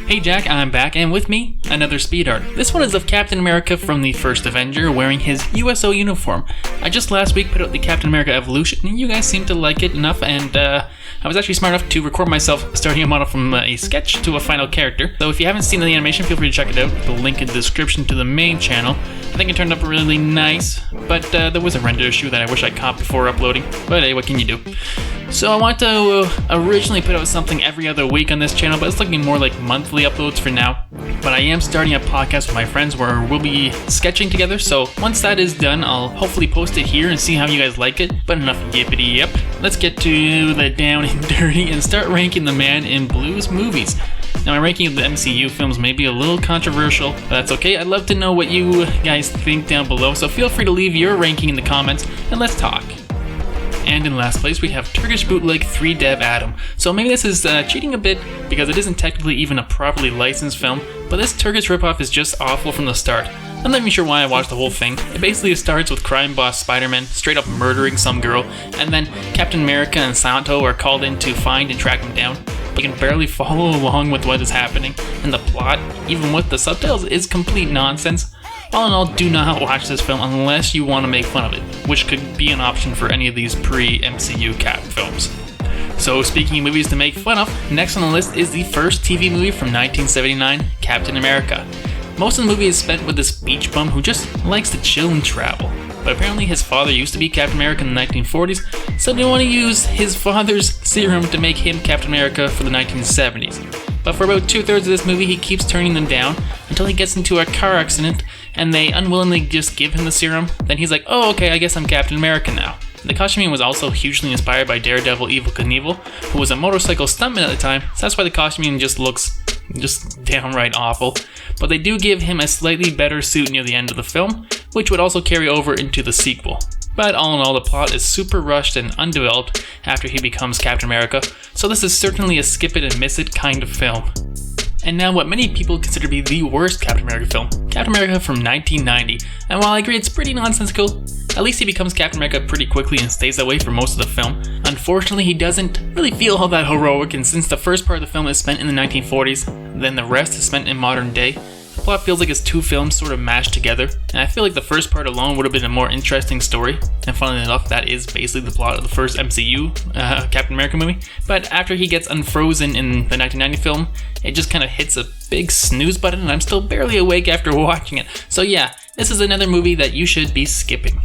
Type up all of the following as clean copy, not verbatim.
Hey Jack, I'm back, and with me, another speed art. This one is of Captain America from the First Avenger wearing his USO uniform. I just last week put out the Captain America Evolution, and you guys seemed to like it enough, and I was actually smart enough to record myself starting a model from a sketch to a final character. So if you haven't seen the animation, feel free to check it out. The link in the description to the main channel. I think it turned up really nice, but there was a render issue that I wish I caught before uploading. But hey, what can you do? So I want to originally put out something every other week on this channel, but it's looking more like monthly uploads for now. But I am starting a podcast with my friends where we'll be sketching together, so once that is done, I'll hopefully post it here and see how you guys like it. But enough yippity yep. Let's get to the down and dirty and start ranking the Man in Blue's movies. Now, my ranking of the MCU films may be a little controversial, but that's okay. I'd love to know what you guys think down below, so feel free to leave your ranking in the comments, and let's talk. And in last place, we have Turkish Bootleg 3 Dev Adam. So maybe this is cheating a bit, because it isn't technically even a properly licensed film, but this Turkish ripoff is just awful from the start. I'm not even sure why I watched the whole thing. It basically starts with crime boss Spider-Man straight up murdering some girl, and then Captain America and Santo are called in to find and track him down. You can barely follow along with what is happening, and the plot, even with the subtitles, is complete nonsense. All in all, do not watch this film unless you want to make fun of it, which could be an option for any of these pre-MCU Cap films. So speaking of movies to make fun of, next on the list is the first TV movie from 1979, Captain America. Most of the movie is spent with this beach bum who just likes to chill and travel. But apparently his father used to be Captain America in the 1940s, so they want to use his father's serum to make him Captain America for the 1970s. But for about 2/3 of this movie, he keeps turning them down until he gets into a car accident and they unwillingly just give him the serum. Then he's like, oh okay, I guess I'm Captain America now. The costuming was also hugely inspired by Daredevil Evel Knievel, who was a motorcycle stuntman at the time, so that's why the costuming just looks downright awful. But they do give him a slightly better suit near the end of the film, which would also carry over into the sequel. But all in all, the plot is super rushed and undeveloped after he becomes Captain America, so this is certainly a skip it and miss it kind of film. And now what many people consider to be the worst Captain America film, Captain America from 1990. And while I agree it's pretty nonsensical, at least he becomes Captain America pretty quickly and stays that way for most of the film. Unfortunately, he doesn't really feel all that heroic, and since the first part of the film is spent in the 1940s, then the rest is spent in modern day, the plot feels like it's two films sort of mashed together, and I feel like the first part alone would have been a more interesting story, and funnily enough, that is basically the plot of the first MCU Captain America movie. But after he gets unfrozen in the 1990 film, it just kind of hits a big snooze button, and I'm still barely awake after watching it. So yeah, this is another movie that you should be skipping.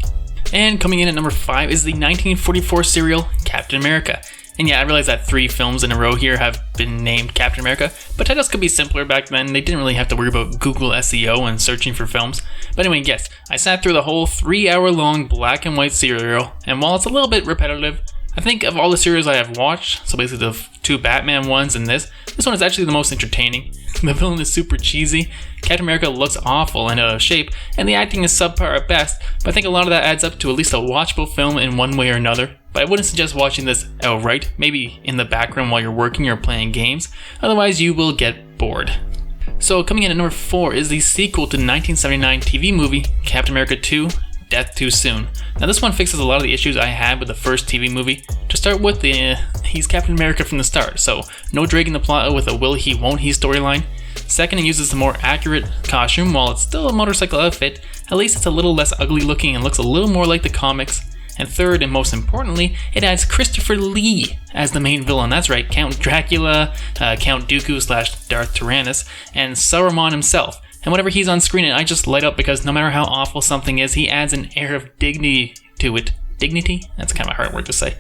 And coming in at number 5 is the 1944 serial Captain America. And yeah, I realize that 3 films in a row here have been named Captain America, but titles could be simpler back then. They didn't really have to worry about Google SEO and searching for films. But anyway, yes, I sat through the whole 3-hour-long black and white serial, and while it's a little bit repetitive, I think of all the serials I have watched, so basically the 2 Batman ones and this one is actually the most entertaining. The villain is super cheesy, Captain America looks awful and out of shape, and the acting is subpar at best, but I think a lot of that adds up to at least a watchable film in one way or another. But I wouldn't suggest watching this outright, maybe in the background while you're working or playing games, otherwise you will get bored. So coming in at number 4 is the sequel to the 1979 TV movie, Captain America 2, Death Too Soon. Now this one fixes a lot of the issues I had with the first TV movie. To start with, he's Captain America from the start, so no dragging the plot out with a will he won't he storyline. Second, it uses a more accurate costume. While it's still a motorcycle outfit, at least it's a little less ugly looking and looks a little more like the comics. And third, and most importantly, it adds Christopher Lee as the main villain. That's right, Count Dracula, Count Dooku / Darth Tyrannus, and Saruman himself. And whenever he's on screen, I just light up because no matter how awful something is, he adds an air of dignity to it. Dignity? That's kind of a hard word to say.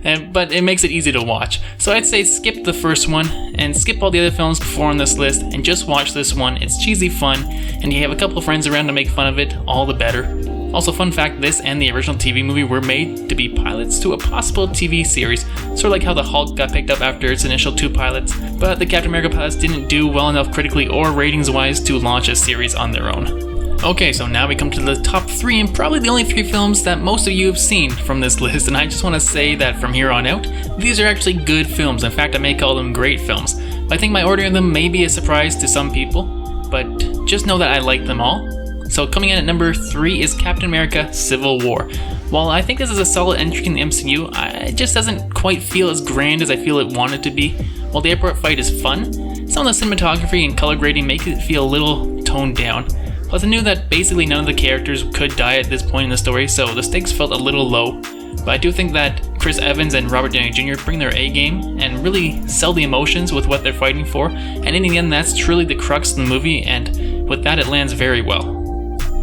But it makes it easy to watch. So I'd say skip the first one and skip all the other films before on this list and just watch this one. It's cheesy fun, and you have a couple of friends around to make fun of it, all the better. Also, fun fact, this and the original TV movie were made to be pilots to a possible TV series, sort of like how the Hulk got picked up after its initial 2 pilots, but the Captain America pilots didn't do well enough critically or ratings-wise to launch a series on their own. Okay, so now we come to the top 3 and probably the only 3 films that most of you have seen from this list, and I just want to say that from here on out, these are actually good films. In fact, I may call them great films. But I think my ordering of them may be a surprise to some people, but just know that I like them all. So coming in at number 3 is Captain America Civil War. While I think this is a solid entry in the MCU, it just doesn't quite feel as grand as I feel it wanted to be. While the airport fight is fun, some of the cinematography and color grading make it feel a little toned down. Plus I knew that basically none of the characters could die at this point in the story, so the stakes felt a little low. But I do think that Chris Evans and Robert Downey Jr. bring their A game and really sell the emotions with what they're fighting for, and in the end that's truly the crux of the movie, and with that it lands very well.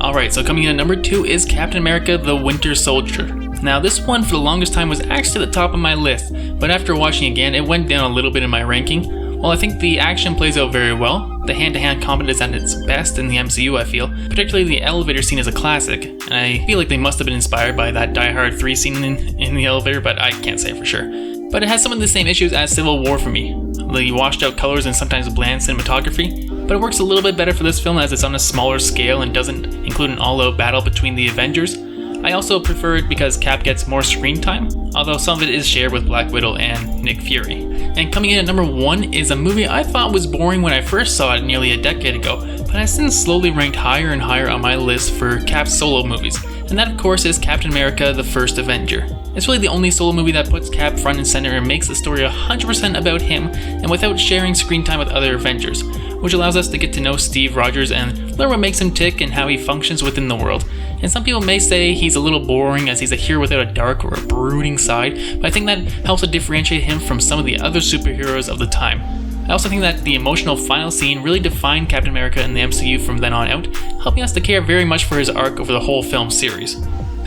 Alright, so coming in at number 2 is Captain America the Winter Soldier. Now this one for the longest time was actually at the top of my list, but after watching again it went down a little bit in my ranking. While I think the action plays out very well, the hand-to-hand combat is at its best in the MCU I feel, particularly the elevator scene is a classic, and I feel like they must have been inspired by that Die Hard 3 scene in the elevator, but I can't say for sure. But it has some of the same issues as Civil War for me, the washed out colors and sometimes bland cinematography, but it works a little bit better for this film as it's on a smaller scale and doesn't include an all-out battle between the Avengers. I also prefer it because Cap gets more screen time, although some of it is shared with Black Widow and Nick Fury. And coming in at number 1 is a movie I thought was boring when I first saw it nearly a decade ago, but has since slowly ranked higher and higher on my list for Cap's solo movies, and that of course is Captain America the First Avenger. It's really the only solo movie that puts Cap front and center and makes the story 100% about him and without sharing screen time with other Avengers, which allows us to get to know Steve Rogers and learn what makes him tick and how he functions within the world. And some people may say he's a little boring as he's a hero without a dark or a brooding side, but I think that helps to differentiate him from some of the other superheroes of the time. I also think that the emotional final scene really defined Captain America in the MCU from then on out, helping us to care very much for his arc over the whole film series.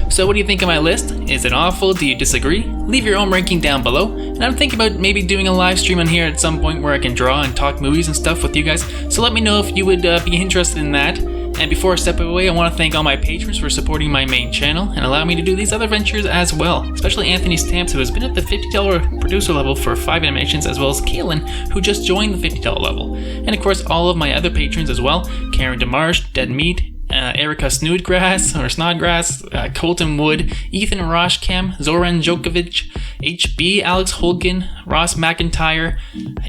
So what do you think of my list? Is it awful? Do you disagree? Leave your own ranking down below, and I'm thinking about maybe doing a live stream on here at some point where I can draw and talk movies and stuff with you guys, so let me know if you would be interested in that. And before I step away, I want to thank all my patrons for supporting my main channel and allow me to do these other ventures as well, especially Anthony Stamps, who has been at the $50 producer level for 5 animations, as well as Kaylin, who just joined the $50 level. And of course all of my other patrons as well, Karen DeMarsh, Dead Meat, Erica Snodgrass, Colton Wood, Ethan Roshcam, Zoran Djokovic, HB, Alex Holgen, Ross McIntyre,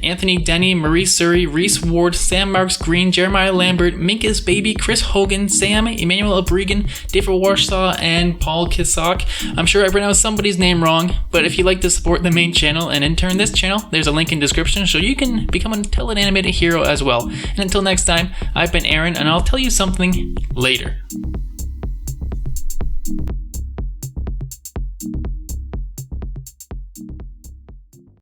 Anthony Denny, Marie Surrey, Reese Ward, Sam Marks Green, Jeremiah Lambert, Minkus Baby, Chris Hogan, Sam, Emmanuel Abrigan, David Warsaw, and Paul Kisak. I'm sure I pronounced somebody's name wrong, but if you'd like to support the main channel and in turn this channel, there's a link in description so you can become a Tell It Animated hero as well. And until next time, I've been Aaron, and I'll tell you something later.